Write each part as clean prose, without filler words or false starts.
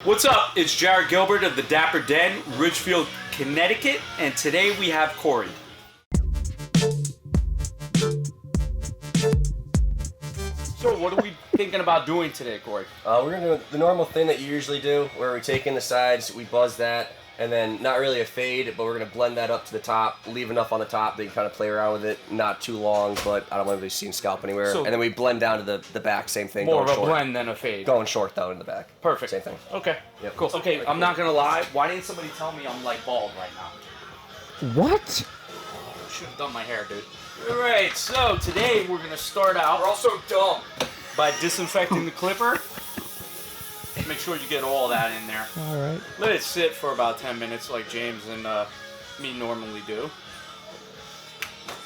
What's up? It's Jared Gelbert of the Dapper Den, Ridgefield, Connecticut, and today we have Corey. So what are we thinking about doing today, Corey? We're going to do the normal thing that you usually do, where we take in the sides, we buzz that, and then not really a fade, but we're going to blend that up to the top, leave enough on the top that you kind of play around with it, not too long, but I don't want anybody seeing scalp anywhere. So, and then we blend down to the back, same thing. More of a short. blend than a fade. Going short, though, in the back. Perfect. Same thing. Okay. Yep. Cool. Okay, I'm not going to lie. Why didn't somebody tell me I'm like bald right now? What? Should have done my hair, dude. All right, so today we're going to start out. We're all so dumb. By disinfecting the clipper. Make sure you get all that in there. All right. Let it sit for about 10 minutes like James and me normally do.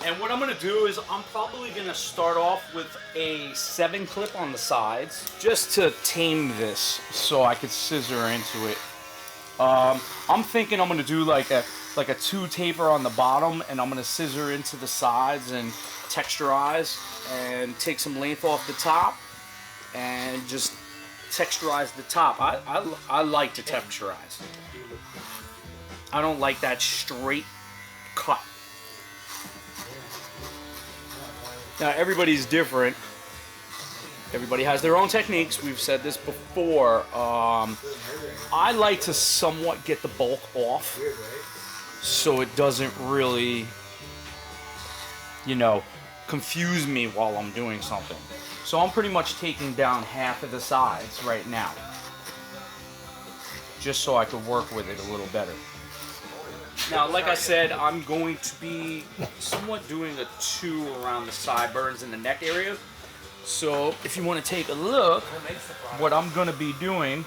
And what I'm going to do is I'm probably going to start off with a 7 clip on the sides just to tame this so I could scissor into it. I'm thinking I'm going to do like a 2 taper on the bottom, and I'm going to scissor into the sides and texturize and take some length off the top and just texturize the top. I like to texturize. I don't like that straight cut. Now everybody's different. Everybody has their own techniques. We've said this before. I like to somewhat get the bulk off so it doesn't really, confuse me while I'm doing something. So I'm pretty much taking down half of the sides right now, just so I could work with it a little better. Now, like I said, I'm going to be somewhat doing a 2 around the sideburns in the neck area. So if you want to take a look, what I'm going to be doing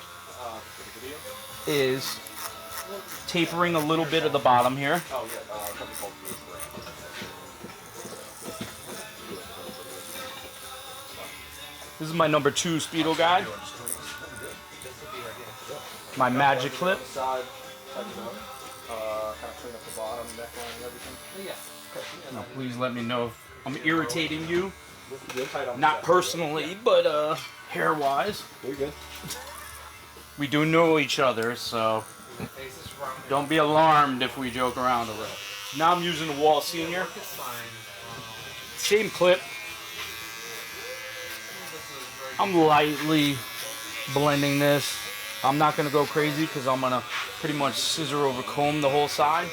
is tapering a little bit of the bottom here. This is my number 2 Speedo guide. My magic clip. Now, please let me know if I'm irritating you. Not personally, but hair-wise. You're good. We do know each other, so don't be alarmed if we joke around a little. Now I'm using the Wall Senior. Same clip. I'm lightly blending this. I'm not going to go crazy because I'm going to pretty much scissor over comb the whole side.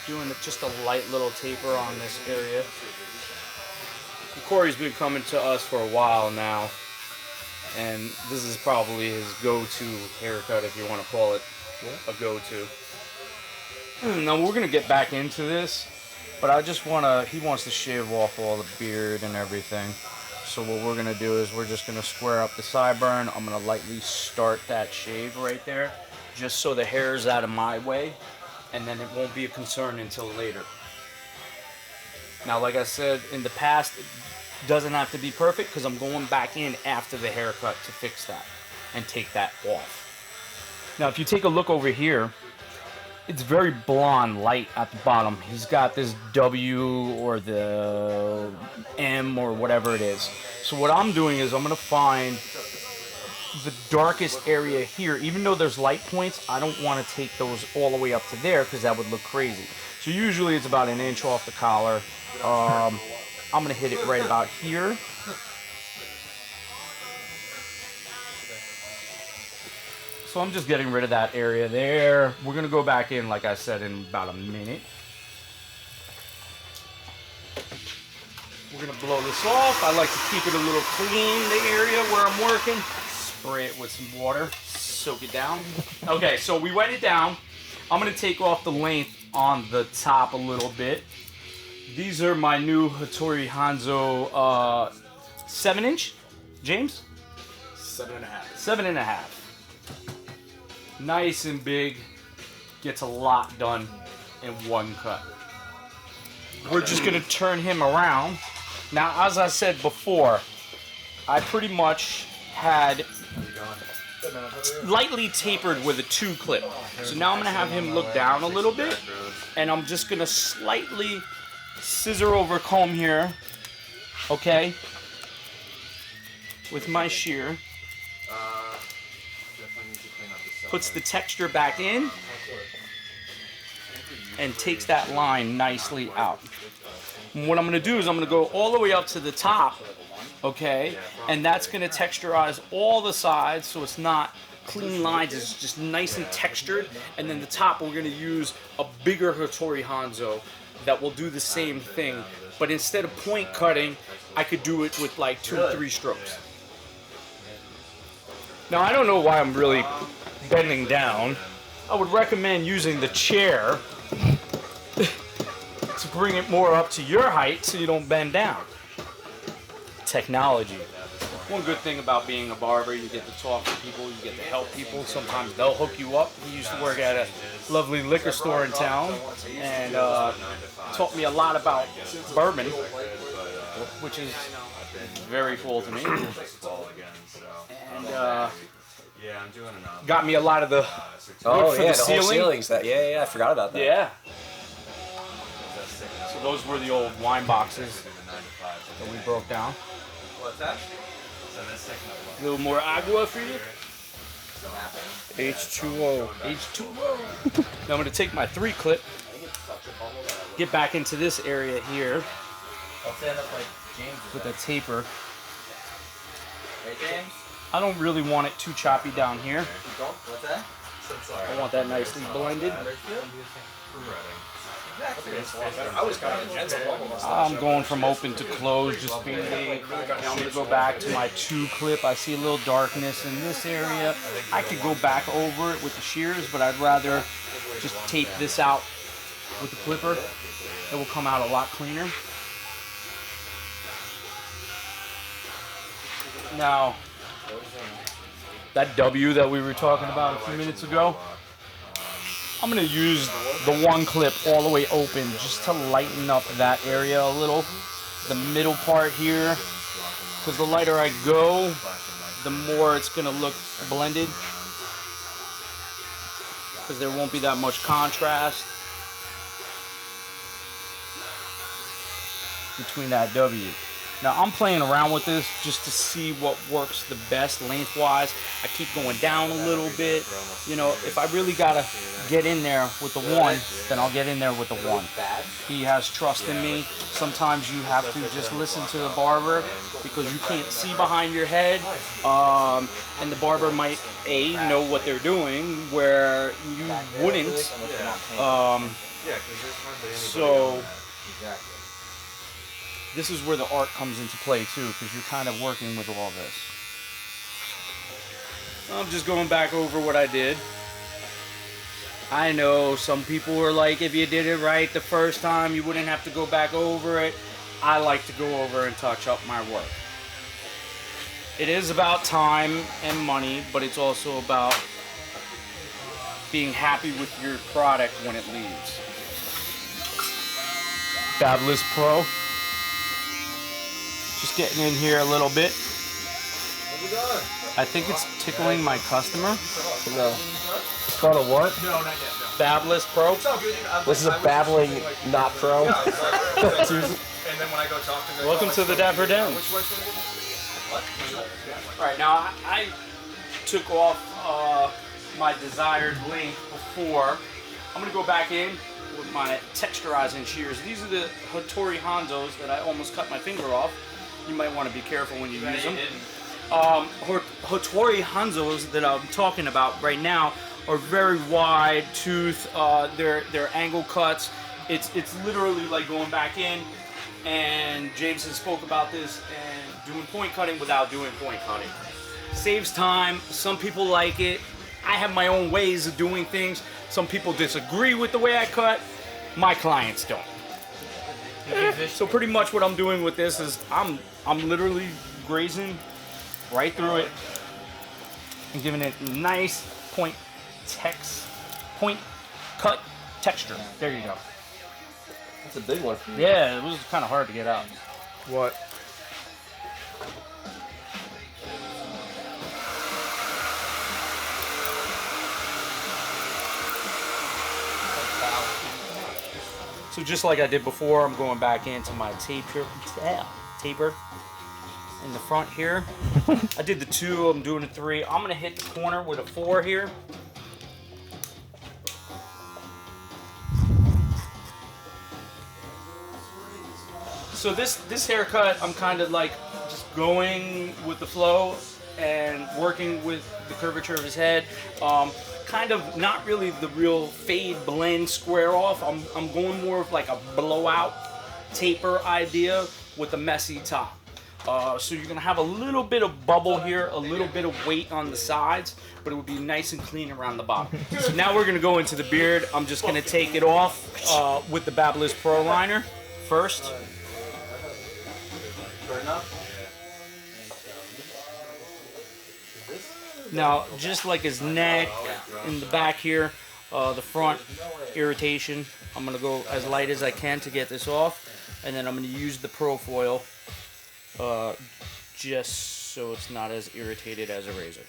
Doing just a light little taper on this area. Corey's been coming to us for a while now, and this is probably his go-to haircut, if you want to call it a go-to. Now we're going to get back into this, but he wants to shave off all the beard and everything. So what we're going to do is we're just going to square up the sideburn. I'm going to lightly start that shave right there, just so the hair is out of my way, and then it won't be a concern until later. Now, like I said in the past, it doesn't have to be perfect because I'm going back in after the haircut to fix that and take that off. Now, if you take a look over here, it's very blonde, light at the bottom. He's got this W or the M or whatever it is. So what I'm doing is I'm going to find the darkest area here. Even though there's light points, I don't want to take those all the way up to there because that would look crazy. So usually it's about 1 inch off the collar. I'm going to hit it right about here. So I'm just getting rid of that area there. We're going to go back in, like I said, in about a minute. We're going to blow this off. I like to keep it a little clean, the area where I'm working. Spray it with some water. Soak it down. Okay, so we wet it down. I'm going to take off the length on the top a little bit. These are my new Hattori Hanzo 7-inch. James? 7.5. 7.5. Nice and big. Gets a lot done in one cut. We're just going to turn him around. Now, as I said before, I pretty much had lightly tapered with a 2 clip. So now I'm going to have him look down a little bit, and I'm just going to slightly scissor over comb here, okay, with my shear. puts the texture back in, and takes that line nicely out. And what I'm gonna do is I'm gonna go all the way up to the top, okay? And that's gonna texturize all the sides so it's not clean lines, it's just nice and textured. And then the top, we're gonna use a bigger Hattori Hanzo that will do the same thing. But instead of point cutting, I could do it with like 2 or 3 strokes. Now, I don't know why I'm really bending down. I would recommend using the chair to bring it more up to your height so you don't bend down. Technology. One good thing about being a barber, you get to talk to people, you get to help people. Sometimes they'll hook you up. He used to work at a lovely liquor store in town and taught me a lot about bourbon, which is very cool to me. And got me a lot of the wood for the ceiling. Whole ceilings. I forgot about that. Yeah. So those were the old wine boxes that we broke down. What's that? A little more agua for you. H2O. H2O. Now I'm going to take my 3 clip, get back into this area here with a taper. I don't really want it too choppy down here. What's that? I want that nicely blended. I'm going from open to closed, just being I'm going to go back to my 2 clip. I see a little darkness in this area. I could go back over it with the shears, but I'd rather just tape this out with the clipper. It will come out a lot cleaner. Now, that W that we were talking about a few minutes ago, I'm going to use the 1 clip all the way open just to lighten up that area a little. The middle part here, because the lighter I go, the more it's going to look blended, because there won't be that much contrast between that W. Now I'm playing around with this just to see what works the best lengthwise. I keep going down a little bit. You know, if I really gotta get in there with the 1, then I'll get in there with the 1. He has trust in me. Sometimes you have to just listen to the barber because you can't see behind your head. And the barber might know what they're doing where you wouldn't. So this is where the art comes into play too, because you're kind of working with all this. I'm just going back over what I did. I know some people are like, if you did it right the first time, you wouldn't have to go back over it. I like to go over and touch up my work. It is about time and money, but it's also about being happy with your product when it leaves. Fabulous Pro. Just getting in here a little bit. I think it's tickling my customer. No. It's called a what? No, not yet. No. Fabulous Pro. This is a babbling not pro. And then when I go talk to the Welcome to the Dapper Den. Alright, now I took off my desired length before. I'm going to go back in with my texturizing shears. These are the Hattori Hanzos that I almost cut my finger off. You might want to be careful when you use them. Hattori Hanzos that I'm talking about right now are very wide tooth. They're angle cuts. It's literally like going back in, and Jameson spoke about this, and doing point cutting without doing point cutting. Saves time. Some people like it. I have my own ways of doing things. Some people disagree with the way I cut. My clients don't. So pretty much what I'm doing with this is I'm literally grazing right through it and giving it nice point cut texture. There you go. That's a big one for you. Yeah, it was kind of hard to get out. What? So just like I did before, I'm going back into my taper in the front here. I did the 2, I'm doing a 3. I'm gonna hit the corner with a 4 here. So this haircut, I'm kind of like just going with the flow and working with the curvature of his head. Kind of not really the real fade, blend, square off. I'm going more of like a blowout taper idea with a messy top. So you're gonna have a little bit of bubble here, a little bit of weight on the sides, but it would be nice and clean around the bottom. So now we're gonna go into the beard. I'm just gonna take it off with the Babyliss Pro Liner first. Now, just like his neck, in the back here, the front irritation, I'm gonna go as light as I can to get this off, and then I'm gonna use the Pro Foil just so it's not as irritated as a razor.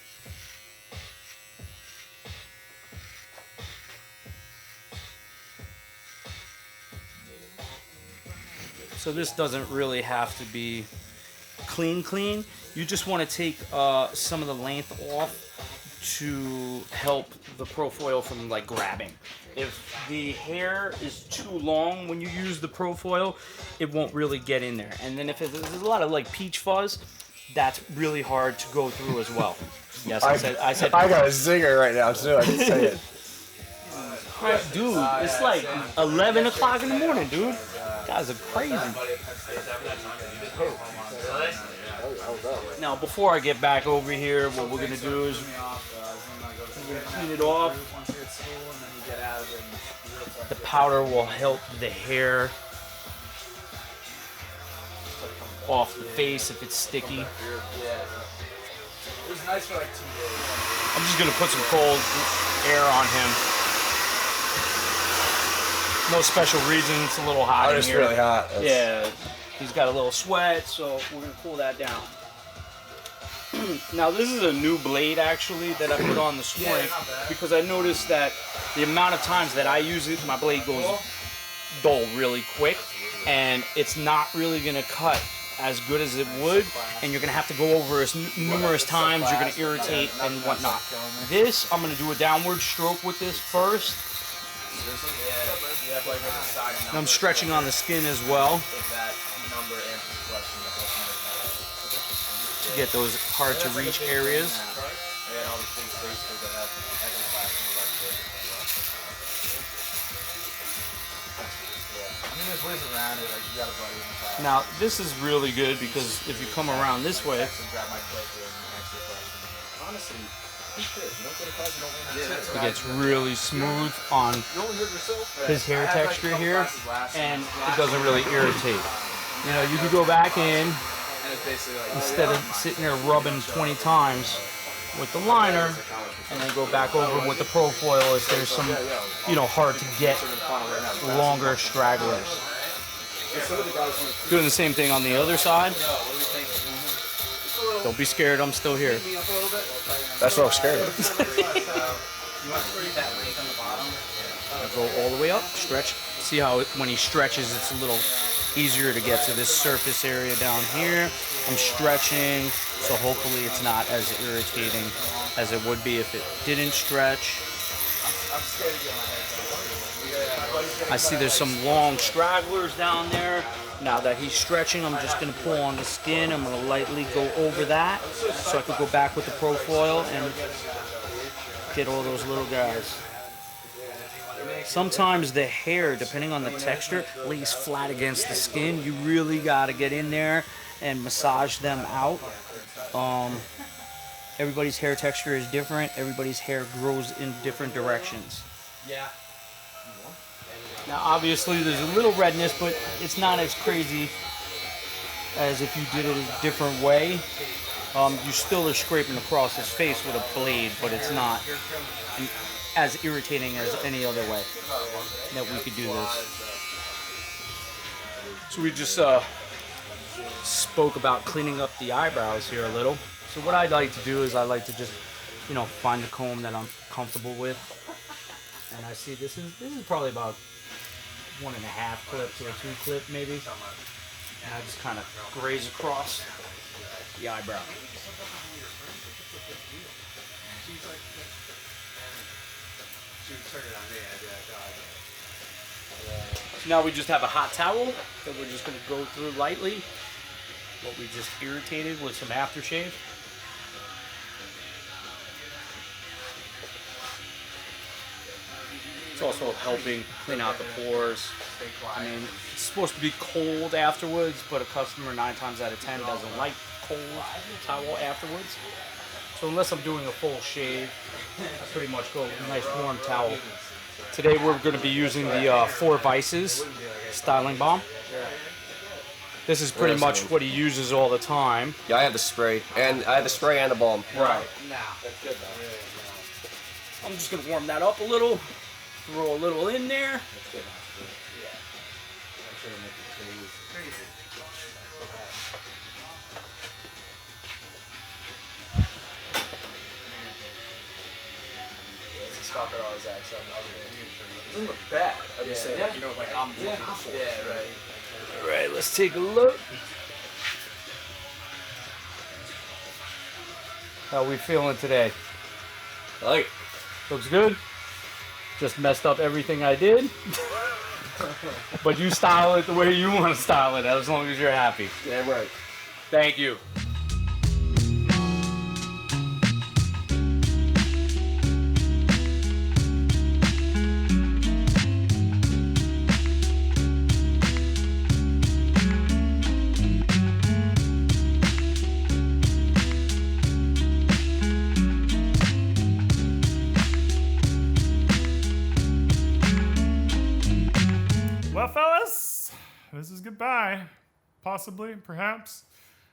So this doesn't really have to be clean. You just want to take some of the length off to help the Pro Foil from like grabbing. If the hair is too long when you use the Pro Foil, it won't really get in there. And then if there's a lot of like peach fuzz, that's really hard to go through as well. Yes, I said. I got a zinger right now too. I can say it. Dude, it's like 11 o'clock in the morning, dude. Guys are crazy. Now, before I get back over here, what we're gonna do is we're gonna clean it off. The powder will help the hair off the face if it's sticky. I'm just gonna put some cold air on him. No special reason, it's a little hot in here. It's really hot. Yeah, he's got a little sweat, so we're gonna cool that down. Now this is a new blade actually that I put on this morning because I noticed that the amount of times that I use it, my blade goes dull really quick, and it's not really gonna cut as good as it would, and you're gonna have to go over it numerous times. You're gonna irritate and whatnot. This, I'm gonna do a downward stroke with this first. And I'm stretching on the skin as well to get those hard to reach areas. Now this is really good because if you come around this way, it gets really smooth on his hair texture here, and it doesn't really irritate. You know, you could go back in instead of sitting there rubbing 20 times with the liner, and then go back over with the Pro Foil if there's some, you know, hard to get longer stragglers. Doing the same thing on the other side. Don't be scared, I'm still here. That's what I'm scared of. Go all the way up, stretch. See how when he stretches, it's a little easier to get to this surface area down here. I'm stretching, so hopefully it's not as irritating as it would be if it didn't stretch. I see there's some long stragglers down there. Now that he's stretching, I'm just going to pull on the skin. I'm going to lightly go over that so I can go back with the Pro Foil and get all those little guys. Sometimes the hair, depending on the texture, lays flat against the skin. You really got to get in there and massage them out. Everybody's hair texture is different. Everybody's hair grows in different directions. Yeah. Now, obviously, there's a little redness, but it's not as crazy as if you did it a different way. You still are scraping across his face with a blade, but it's not as irritating as any other way that we could do this. So we just spoke about cleaning up the eyebrows here a little. So what I'd like to do is I like to just, you know, find the comb that I'm comfortable with. And I see this is probably about 1.5 clips or 2 clip maybe. And I just kind of graze across the eyebrow. Now we just have a hot towel that we're just going to go through lightly. What we just irritated with some aftershave. It's also helping clean out the pores. I mean, it's supposed to be cold afterwards, but a customer 9 times out of 10 doesn't like cold towel afterwards. So unless I'm doing a full shave, I pretty much go with a nice warm towel. Today we're going to be using the 4 Vices styling balm. This is pretty much what he uses all the time. Yeah, I have the spray, and I have the spray and the balm. Right. I'm just going to warm that up a little. Throw a little in there. Doesn't look bad. I'm just saying, You know, like I'm looking for. Yeah, right. All right, let's take a look. How we feeling today? I like it. Looks good. Just messed up everything I did. But you style it the way you want to style it, as long as you're happy. Damn right. Thank you. Well, fellas, this is goodbye. Possibly, perhaps.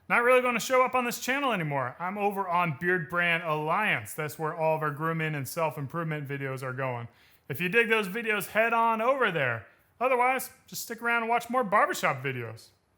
Not really going to show up on this channel anymore. I'm over on Beardbrand Alliance. That's where all of our grooming and self-improvement videos are going. If you dig those videos, head on over there. Otherwise, just stick around and watch more barbershop videos.